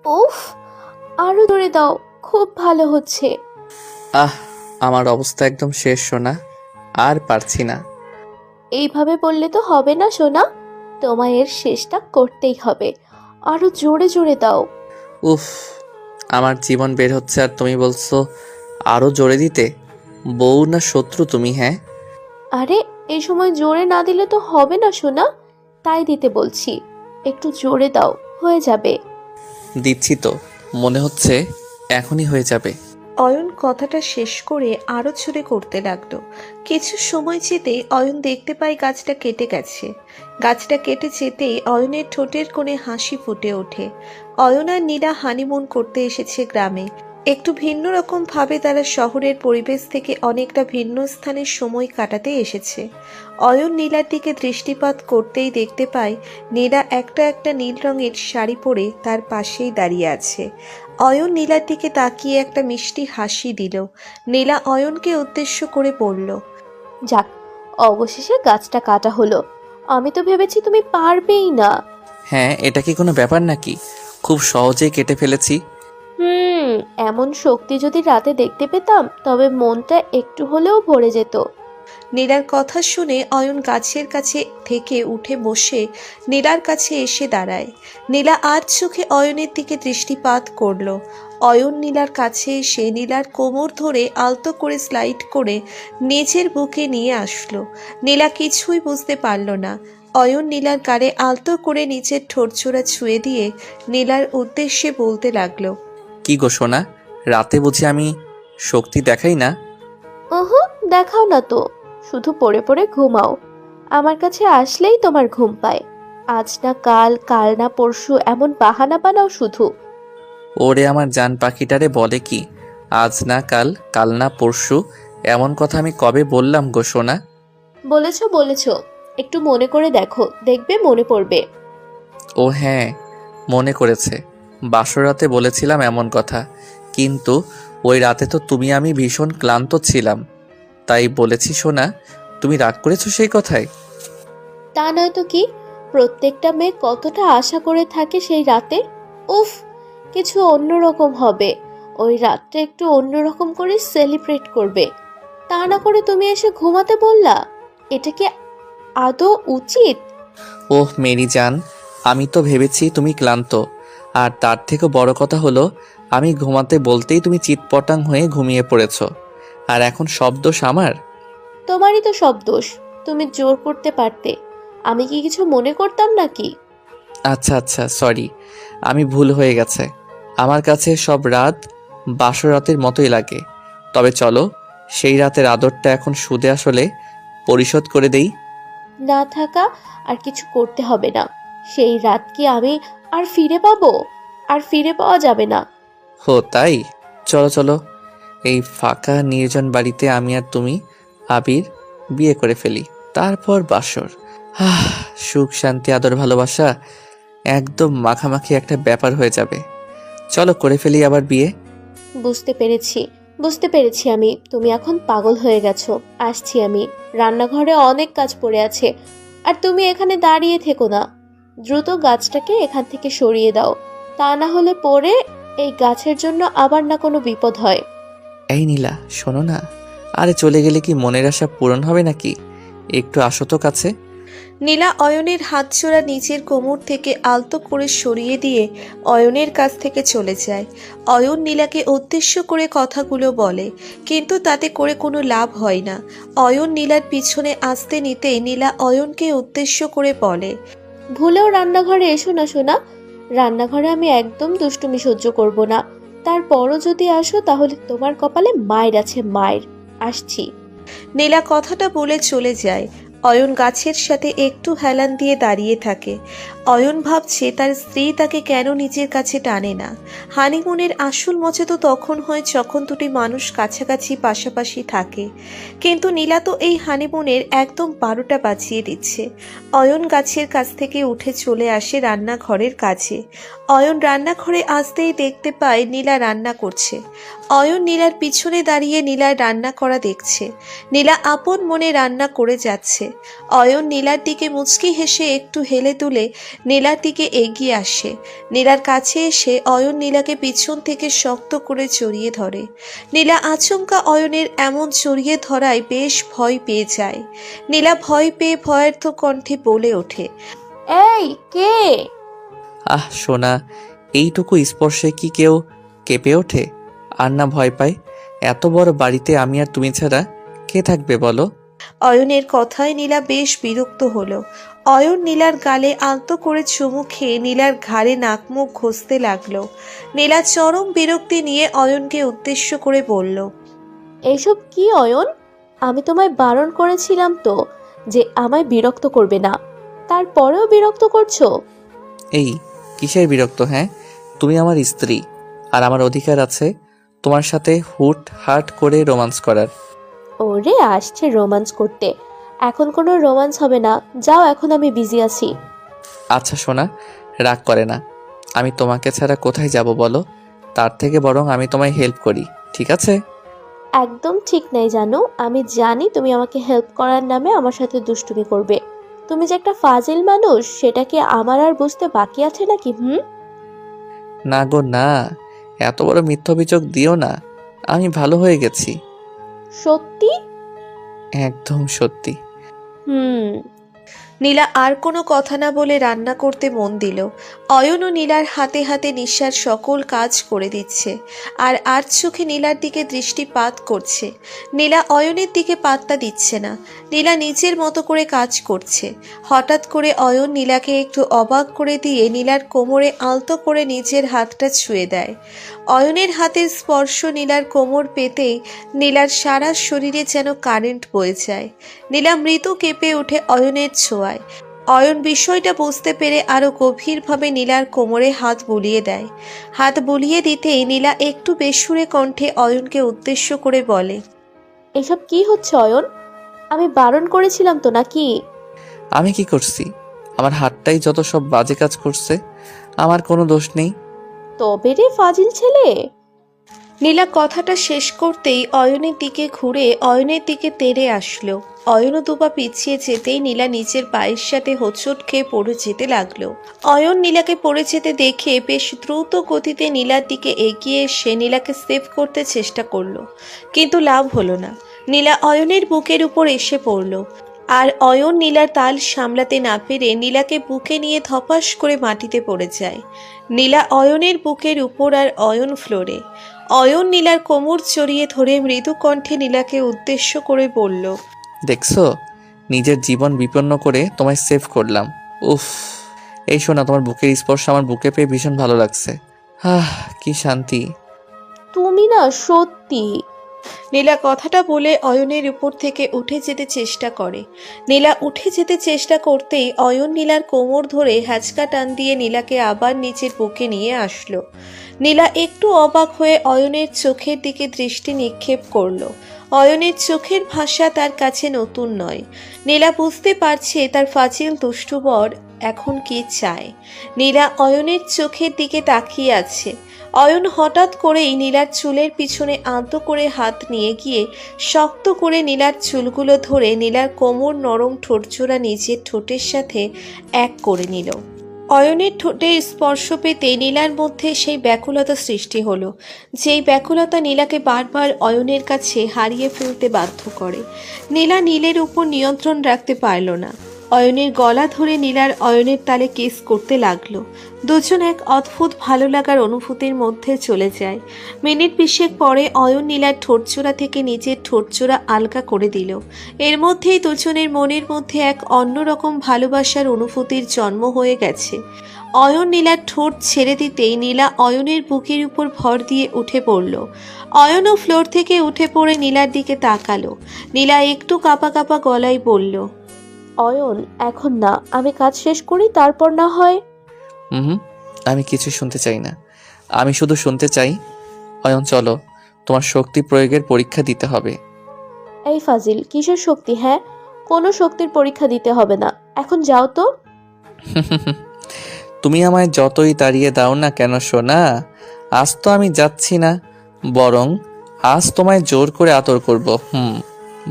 উফ, আরো জোরে দাও, খুব ভালো হচ্ছে। আহ, আমার অবস্থা একদম শেষ সোনা, আর পারছি না। এইভাবে বললে তো হবে না সোনা, তোমায় এর শেষটা করতেই হবে। আরো জোরে জোরে দাও। উফ, আমার জীবন বের হচ্ছে আর তুমি বলছো আরো জোরে দিতে? বউ না শত্রু তুমি? হ্যাঁ, আরে, এই সময় জোরে না দিলে তো হবে না সোনা, তাই দিতে বলছি। একটু জোরে দাও, হয়ে যাবে। দিচ্ছি তো, মনে হচ্ছে এখনই হয়ে যাবে। অয়ন কথাটা শেষ করে আরো ছুড়ে করতে লাগলো। কিছু সময় যেতেই অয়ন দেখতে পায় গাছটা কেটে গেছে। গাছটা কেটে যেতেই অয়নের ঠোঁটের কোণে হাসি ফুটে ওঠে। অয়ন আর নীলা হানিমুন করতে এসেছে গ্রামে। একটু ভিন্ন রকম ভাবে তারা শহরের পরিবেশ থেকে অনেকটা ভিন্ন স্থানে সময় কাটাতে এসেছে। অয়ন নীলার দিকে দৃষ্টিপাত করতেই দেখতে পায় নীলা একটা একটা নীল রঙের শাড়ি পরে তার পাশেই দাঁড়িয়ে আছে। অয়ন নীলার দিকে তাকিয়ে একটা মিষ্টি হাসি দিল। নীলা অয়নকে উদ্দেশ্য করে বলল, যাক, অবশেষে গাছটা কাটা হলো। আমি তো ভেবেছি তুমি পারবেই না। হ্যাঁ, এটা কি কোনো ব্যাপার নাকি? খুব সহজেই কেটে ফেলেছি। হুম, এমন শক্তি যদি রাতে দেখতে পেতাম তবে মনটা একটু হলেও ভরে যেত। নীলার কথা শুনে অয়ন গাছের কাছে থেকে উঠে বসে নীলার কাছে এসে দাঁড়ায়। নীলা আর চোখে অয়নের দিকে দৃষ্টিপাত করলো। অয়ন নীলার কাছে এসে নীলার কোমর ধরে আলতো করে স্লাইড করে নিজের বুকে নিয়ে আসলো। নীলা কিছুই বুঝতে পারল না। অয়ন নীলার গালে আলতো করে নিচের ঠোঁটজোড়া ছুঁয়ে দিয়ে নীলার উদ্দেশ্যে বলতে লাগলো, কি গো সোনা, রাতে বুঝি আমি শক্তি দেখাই না? ওহো, দেখাও না তো, শুধু পড়ে পড়ে ঘুমাও। আমার কাছে আসলেই তোমার ঘুম পায়। আজ না কাল, কাল না পরশু, এমন বাহানা বানাও শুধু। ওরে আমার জান পাখিটারে বলে কি, আজ না কাল, কাল না পরশু? এমন কথা আমি কবে বললাম গো সোনা? বলেছো বলেছো, একটু মনে করে দেখো, দেখবে মনে পড়বে। ও হ্যাঁ, মনে করেছে। বাসরাতে বলেছিলাম এমন কথা, কিন্তু ওই রাতে তো তুমি আমি ভীষণ ক্লান্ত ছিলাম, তাই বলেছি সোনা। তুমি রাগ করেছো সেই কথায়? তা নয় তো কি, প্রত্যেকটা মেয়ে কতটা আশা করে থাকে সেই রাতে। উফ, কিছু অন্যরকম হবে। ওই রাতটা একটু অন্যরকম করে সেলিব্রেট করবে। তা না করে তুমি এসে ঘুমাতে বললা। এটা কি আদৌ উচিত? ওহ মেরি জান, আমি তো ভেবেছি তুমি ক্লান্ত। আর তার থেকেও বড় কথা হলো, আমি ঘুমাতে বলতেই তুমি চিৎপটাং হয়ে ঘুমিয়ে পড়েছো। আর এখন সব দোষ আমার? তোমারই তো সব দোষ। তুমি জোর করতে পারতে। আমি কি কিছু মনে করতাম নাকি? আচ্ছা আচ্ছা, সরি, আমি ভুল হয়ে গেছে। আমার কাছে সব রাত বাসরাতের মতোই লাগে। তবে চলো, সেই রাতের আদরটা এখন সুদে আসলে পরিশোধ করে দেই। না থাকা আর কিছু করতে হবে না। সেই রাত কি আমি আর ফিরে পাবো? আর ফিরে পাওয়া যাবে না। হো তাই? চলো চলো, এই ফাঁকা নির্জন বাড়িতে আমি আর তুমি, আবির, বিয়ে করে ফেলি। তারপর বাসর। আহ, সুখ শান্তি আদর ভালোবাসা একদম মাখামাখি একটা ব্যাপার হয়ে যাবে। চলো করে ফেলি আবার বিয়ে। বুঝতে পেরেছি, বুঝতে পেরেছি আমি। তুমি এখন পাগল হয়ে গেছো। আসছি আমি। রান্নাঘরে অনেক কাজ পড়ে আছে। আর তুমি এখানে দাঁড়িয়ে থেকো না। দ্রুত গাছটাকে এখান থেকে সরিয়ে দাও। তা না হলে পরে এই গাছের জন্য আবার না কোনো বিপদ হয়। এই নীলা, শোনো না। আরে চলে গেলে কি মনের আশা পূরণ হবে নাকি? একটু আসো তো কাছে। নীলা অয়নের হাতজোড়া নিজের কোমর থেকে আলতো করে সরিয়ে দিয়ে অয়নের কাছ থেকে চলে যায়। অয়ন নীলাকে উদ্দেশ্য করে কথাগুলো বলে, কিন্তু তাতে করে কোনো লাভ হয় না। অয়ন নীলার পিছনে আসতে নিতেই নীলা অয়নকে উদ্দেশ্য করে বলে, ভুলেও রান্নাঘরে এসো না সোনা। রান্নাঘরে আমি একদম দুষ্টুমি সহ্য করব না। তারপরও যদি আসো তাহলে তোমার কপালে মায়ের আছে, মায়ের। আসছি। নীলা কথাটা বলে চলে যায়। অয়ন গাছের সাথে একটু হেলান দিয়ে দাঁড়িয়ে থাকে। অয়ন ভাবছে তার স্ত্রী তাকে কেন নিজের কাছে টানে না। হানিমুনের আসল মজা তো তখন হয় যখন দুটি মানুষ কাছাকাছি পাশাপাশি থাকে, কিন্তু নীলা তো এই হানিমুনের একদম 12টা বাজিয়ে দিচ্ছে। অয়ন গাছের কাছ থেকে উঠে চলে আসে রান্নাঘরের কাছে। অয়ন রান্নাঘরে আসতেই দেখতে পায় নীলা রান্না করছে। অয়ন নীলার পিছনে দাঁড়িয়ে নীলার রান্না করা দেখছে। নীলা আপন মনে রান্না করে যাচ্ছে। অয়ন নীলার দিকে মুচকি হেসে একটু হেলে দুলে নীলার দিকে এগিয়ে আসে। নীলার কাছে এসে অয়ন নীলাকে পিছন থেকে শক্ত করে জড়িয়ে ধরে। নীলা আচমকা অয়নের এমন জড়িয়ে ধরায় বেশ ভয় পেয়ে যায়। নীলা ভয় পেয়ে ভয়ার্থ কণ্ঠে বলে ওঠে, এই কে? আহ সোনা, এইটুকু স্পর্শে কি কেউ কেঁপে ওঠে আর না ভয় পায়? এত বড় বাড়িতে আমি আর তুমি ছাড়া কে থাকবে বলো? অয়নের কথায় নীলা বেশ বিরক্ত হলো। অয়ন নীলার গালে আলতো করে চুমু খেয়ে নীলার ঘাড়ে নাকমুখ ঘষতে লাগলো। নীলা চরম বিরক্তি নিয়ে অয়নকে উদ্দেশ্য করে বলল, এইসব কি অয়ন? আমি তোমায় বারণ করেছিলাম তো যে আমায় বিরক্ত করবে না, তারপরেও বিরক্ত করছো। এই কিসের বিরক্ত? হ্যাঁ, তুমি আমার স্ত্রী আর আমার অধিকার আছে তোমার সাথে হুট হাট করে রোমান্স করার। ওরে আসছে রোমান্স করতে, এখন কোনো রোমান্স হবে না, যাও, এখন আমি বিজি আছি। আচ্ছা সোনা, রাগ করে না। আমি তোমাকে ছাড়া কোথায় যাব বলো? তার থেকে বরং আমি তোমায় হেল্প করি, ঠিক আছে? একদম ঠিক নাই জানো, আমি জানি তুমি আমাকে হেল্প করার নামে আমার সাথে দুষ্টুমি করবে। তুমি যে একটা ফাজিল মানুষ সেটা কি আমার আর বুঝতে বাকি আছে নাকি? না গো না, এত বড় মিথ্যা অভিযোগ দিও না। আমি ভালো হয়ে গেছি। সত্যি? একদম সত্যি। হুম। নীলা আর কোনো কথা না বলে রান্না করতে মন দিল। অয়ন ও নীলার হাতে হাতে নিশার সকল কাজ করে দিচ্ছে, আর চোখে নীলার দিকে দৃষ্টিপাত করছে। নীলা অয়নের দিকে পাত্তা দিচ্ছে না। নীলা নিজের মতো করে কাজ করছে। হঠাৎ করে অয়ন নীলাকে একটু অবাক করে দিয়ে নীলার কোমরে আলতো করে নিজের হাতটা ছুঁয়ে দেয়। অয়নের হাতের স্পর্শ নীলার কোমর পেতেই নীলার সারা শরীরে যেন কারেন্ট বয়ে যায়। নীলা মৃদু কেঁপে ওঠে অয়নের ছোঁয়ায়। অয়ন বিষয়টা বুঝতে পেরে আরো গভীরভাবে নীলার কোমরে হাত বুলিয়ে দেয়। হাত বুলিয়ে দিতেই নীলা একটু বেসুরে কণ্ঠে অয়নকে উদ্দেশ্য করে বলে, এসব কি হচ্ছে অয়ন? আমি বারণ করেছিলাম তো নাকি? আমি কি করছি? আমার হাতটাই যত সব বাজে কাজ করছে। আমার কোনো দোষ নেই। তবে রে ফাজিল ছেলে। নীলা কথাটা শেষ করতেই অয়নের দিকে ঘুরে অয়নের দিকে তেড়ে আসলো। অয়নও দুপা পিছিয়ে যেতেই নীলা নিচের পায়ের সাথে হোঁচট খেয়ে পড়ে যেতে লাগলো। অয়ন নীলাকে পড়ে যেতে দেখে বেশ দ্রুত গতিতে নীলার দিকে এগিয়ে এসে নীলাকে সেভ করতে চেষ্টা করলো, কিন্তু লাভ হলো না। নীলা অয়নের বুকের উপর এসে পড়ল, আর অয়ন নীলার তাল সামলাতে না পেরে নীলাকে বুকে নিয়ে ধপাস করে মাটিতে পড়ে যায়। নীলা অয়নের বুকের উপর আর অয়ন ফ্লোরে। অয়ন নীলার কোমর জড়িয়ে ধরে মৃদু কণ্ঠে নীলাকে উদ্দেশ্য করে বলল, দেখছো, নিজের জীবন বিপন্ন করে তোমায় সেভ করলাম। উফ, এই শোনা, তোমার বুকের স্পর্শ আমার বুকে পেয়ে ভীষণ ভালো লাগছে। কি শান্তি। তুমি না সত্যি। নীলা কথাটা বলে অয়নের উপর থেকে উঠে যেতে চেষ্টা করে। নীলা উঠে যেতে চেষ্টা করতেই অয়ন নীলার কোমর ধরে হ্যাচকা টান দিয়ে নীলাকে আবার নিচের বুকে নিয়ে আসলো। নীলা একটু অবাক হয়ে অয়নের চোখের দিকে দৃষ্টি নিক্ষেপ করলো। অয়নের চোখের ভাষা তার কাছে নতুন নয়। নীলা বুঝতে পারছে তার ফাজিল দুষ্টু বর এখন কি চায়। নীলা অয়নের চোখের দিকে তাকিয়ে আছে। অয়ন হঠাৎ করেই নীলার চুলের পিছনে আলতো করে হাত নিয়ে গিয়ে শক্ত করে নীলার চুলগুলো ধরে নীলার কোমর নরম ঠোঁটজোড়া নিজের ঠোঁটের সাথে এক করে নিল। অয়নের ঠোঁটের স্পর্শ পেতে নীলার মধ্যে সেই ব্যাকুলতা সৃষ্টি হলো, যেই ব্যাকুলতা নীলাকে বারবার অয়নের কাছে হারিয়ে ফেলতে বাধ্য করে। নীলা নীলের উপর নিয়ন্ত্রণ রাখতে পারল না। অয়নের গলা ধরে নীলার অয়নের তালে কিস করতে লাগলো। দুজন এক অদ্ভুত ভালো লাগার অনুভূতির মধ্যে চলে যায়। মিনিট বিশেক পরে অয়ন নীলার ঠোঁটজোড়া থেকে নিজের ঠোঁটজোড়া আলগা করে দিল। এর মধ্যেই দুজনের মনের মধ্যে এক অন্যরকম ভালোবাসার অনুভূতির জন্ম হয়ে গেছে। অয়ন নীলার ঠোঁট ছেড়ে দিতেই নীলা অয়নের বুকের উপর ভর দিয়ে উঠে পড়ল। অয়নও ফ্লোর থেকে উঠে পড়ে নীলার দিকে তাকালো। নীলা একটু কাঁপা কাঁপা গলায় বলল, অয়ন এখন না, আমি কাজ শেষ করি, তারপর না হয়। হুম, আমি কিছু শুনতে চাই না। আমি শুধু শুনতে চাই, অয়ন চলো, তোমার শক্তি প্রয়োগের পরীক্ষা দিতে হবে। এই ফাজিল, কিসের শক্তি? হ্যাঁ, কোনো শক্তির পরীক্ষা দিতে হবে না, এখন যাও তো। তুমি আমায় যতই তাড়িয়ে দাও না কেন সোনা, আজ তো আমি যাচ্ছি না, বরং আজ তোমায় জোর করে আদর করব।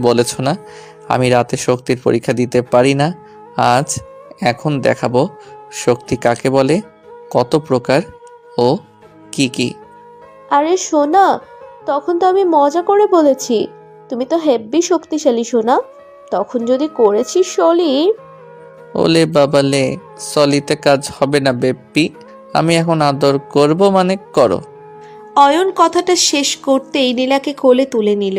বলেছ না আমি রাতে শক্তির পরীক্ষা দিতে পারি না। আজ এখন দেখাবো শক্তি কাকে বলে, কত প্রকার ও কি কি। আরে সোনা, তখন তো আমি মজা করে বলেছি। তুমি তো হেব্বি শক্তিশালী সোনা। তখন যদি করেছি সলি। ওলে বাবালে, সলিতে কাজ হবে না বেপি। আমি এখন আদর করব মানে করো। অয়ন কথাটা শেষ করতেই নীলাকে কোলে তুলে নিল।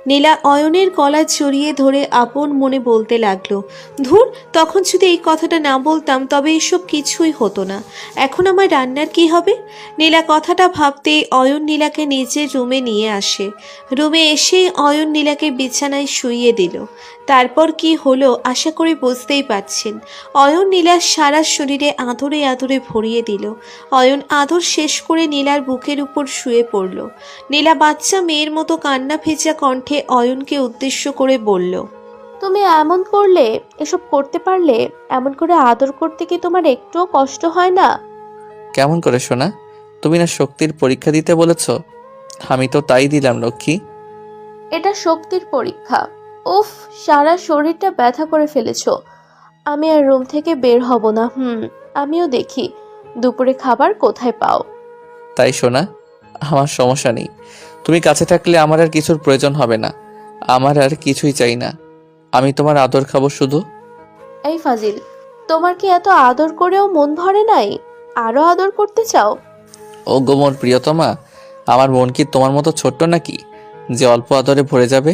নীলা অয়নের গলা জড়িয়ে ধরে আপন মনে বলতে লাগলো, ধুর, তখন যদি এই কথাটা না বলতাম তবে এসব কিছুই হতো না। এখন আমার রান্নার কি হবে? নীলা কথাটা ভাবতেই অয়ন নীলাকে নিজের রুমে নিয়ে আসে। রুমে এসেই অয়ন নীলাকে বিছানায় শুইয়ে দিল। তারপর কি হলো আশা করি বুঝতেই পারছেন। অয়ন নীলার সারা শরীরে আদরে আদরে ভরিয়ে দিল। অয়ন আদর শেষ করে নীলার বুকের উপর শুয়ে পড়ল। নীলা বাচ্চা মেয়ের মতো কান্না ভেজা কণ্ঠে অয়নকে উদ্দেশ্য করে বলল, তুমি এমন করলে, এসব করতে পারলে, এমন করে আদর করতে কি তোমার একটুও কষ্ট হয় না? কেমন করে শোনা? তুমি না শক্তির পরীক্ষা দিতে বলেছ? আমি তো তাই দিলাম লক্ষ্মী। এটা শক্তির পরীক্ষা। উফ, সারা শরীরটা ব্যথা করে ফেলেছো। আমি আর রুম থেকে বের হব না। আমিও দেখি দুপুরে খাবার কোথায় পাও। তাই শোনা, আমার সমস্যা নেই। তুমি কাছে থাকলে আমার আর কিছুর প্রয়োজন হবে না। আমার আর কিছুই চাই না। আমি তোমার আদর খাবো শুধু। এই ফাজিল, তোমার কি এত আদর করেও মন ভরে নাই? আরো আদর করতে চাও? ও গোমর প্রিয়তমা, আমার মন কি তোমার মতো ছোট্ট নাকি যে অল্প আদরে ভরে যাবে?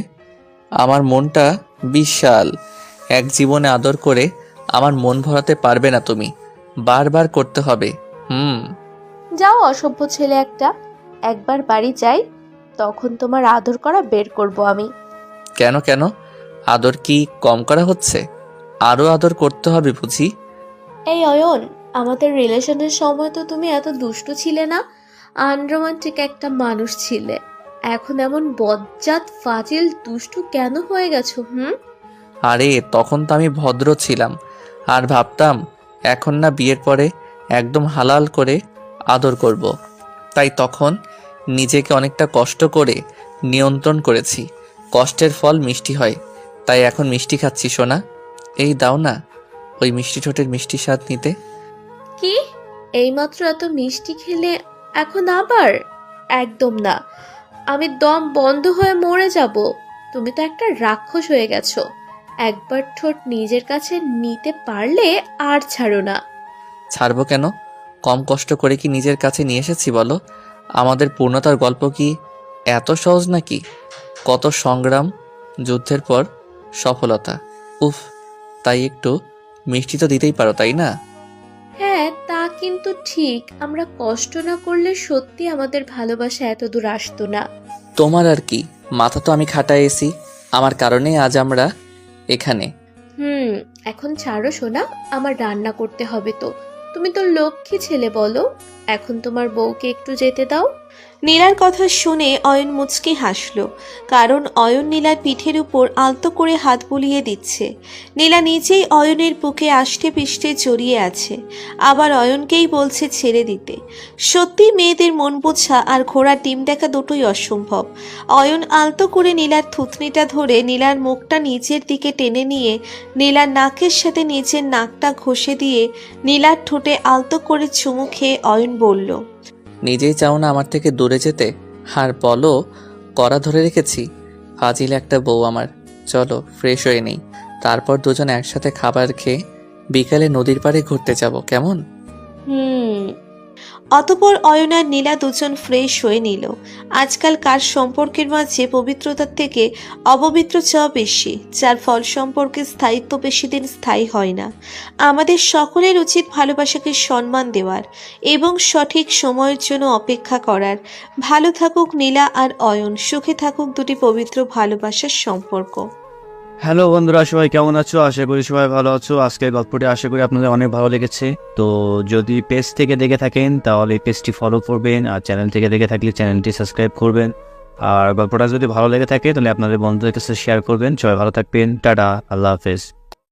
আমার মনটা বিশাল। এক জীবনে আদর করে আমার মন ভরাতে পারবে না তুমি। বারবার করতে হবে। যাও অসভ্য ছেলে একটা। একবার বাড়ি যাই, তখন তোমার আদর করা বের করব আমি। কেন কেন? আদর কি কম করা হচ্ছে? আরো আদর করতে হবে বুঝি? এই অয়ন, আমাদের রিলেশনের সময় তো তুমি এত দুষ্টু ছিলে না? আনরোমান্টিক একটা মানুষ ছিলে। এখন এমন বজ্জাত ফাজিল দুষ্টু কেন হয়ে গেছো? আরে তখন তো আমি ভদ্র ছিলাম আর ভাবতাম এখন না বিয়ের পরে একদম হালাল করে আদর করব। তাই তখন নিজেকে অনেকটা কষ্ট করে নিয়ন্ত্রণ করেছি। কষ্টের ফল মিষ্টি হয়, তাই এখন মিষ্টি খাচ্ছি সোনা। এই দাও না ওই মিষ্টি ঠোঁটের মিষ্টি স্বাদ নিতে। কি? এইমাত্র এত মিষ্টি খেলে এখন আবার? একদম না, আমি দম বন্ধ হয়ে মরে যাব। তুমি তো একটা রাক্ষস হয়ে গেছো। একবার ঠোঁট নিজের কাছে নিতে পারলে আর ছাড়ো না। ছাড়বো কেন? কম কষ্ট করে কি নিজের কাছে নিয়ে এসেছি বলো? আমাদের পূর্ণতার গল্প কি এত সহজ নাকি? কত সংগ্রাম, যুদ্ধের পর সফলতা। উফ, তাই একটু মিষ্টি তো দিতেই পারো তাই না? হ্যাঁ, তা কিন্তু ঠিক। আমরা কষ্ট না করলে সত্যি আমাদের ভালোবাসা এত দূর আসতো না। তোমার আর কি, মাথা তো আমি খাটায় এসি। আমার কারণে আজ আমরা এখানে। এখন ছাড়ো সোনা, আমার রান্না করতে হবে তো। তুমি তো লক্ষ্মী ছেলে বলো। এখন তোমার বউকে একটু যেতে দাও। নীলার কথা শুনে অয়ন মুচকি হাসল, কারণ অয়ন নীলার পিঠের উপর আলতো করে হাত বুলিয়ে দিচ্ছে। নীলা নিজেই অয়নের বুকে আষ্টে পিষ্টে জড়িয়ে আছে, আবার অয়নকেই বলছে ছেড়ে দিতে। সত্যি মেয়েদের মন বোঝা আর ঘোড়ার ডিম দেখা দুটোই অসম্ভব। অয়ন আলতো করে নীলার থুতনিটা ধরে নীলার মুখটা নিচের দিকে টেনে নিয়ে নীলার নাকের সাথে নিচের নাকটা ঘষে দিয়ে নীলার ঠোঁটে আলতো করে চুমু খেয়ে অয়ন বলল, নিজেই চাও না আমার থেকে দূরে যেতে, আর বলো কড়া ধরে রেখেছি। ফাজিল একটা বউ আমার। চলো ফ্রেশ হয়ে নেই, তারপর দুজন একসাথে খাবার খেয়ে বিকালে নদীর পাড়ে ঘুরতে যাব, কেমন? অতপর অয়ন আর নীলা দুজন ফ্রেশ হয়ে নিল। আজকাল কার সম্পর্কের মাঝে পবিত্রতার থেকে অপবিত্র চাওয়া বেশি, যার ফল সম্পর্কের স্থায়িত্ব বেশি দিন স্থায়ী হয় না। আমাদের সকলের উচিত ভালোবাসাকে সম্মান দেওয়ার এবং সঠিক সময়ের জন্য অপেক্ষা করার। ভালো থাকুক নীলা আর অয়ন, সুখে থাকুক দুটি পবিত্র ভালোবাসার সম্পর্ক। হ্যালো বন্ধুরা, সবাই কেমন আছো? আশা করি সবাই ভালো আছো। আজকের গল্পটি আশা করি আপনাদের অনেক ভালো লেগেছে। তো যদি পেজ থেকে দেখে থাকেন তাহলে পেজটি ফলো করবেন, আর চ্যানেল থেকে দেখে থাকলে চ্যানেলটি সাবস্ক্রাইব করবেন। আর গল্পটা যদি ভালো লেগে থাকে তাহলে আপনাদের বন্ধুদের কাছে শেয়ার করবেন। সবাই ভালো থাকবেন। টাটা, আল্লাহ হাফেজ।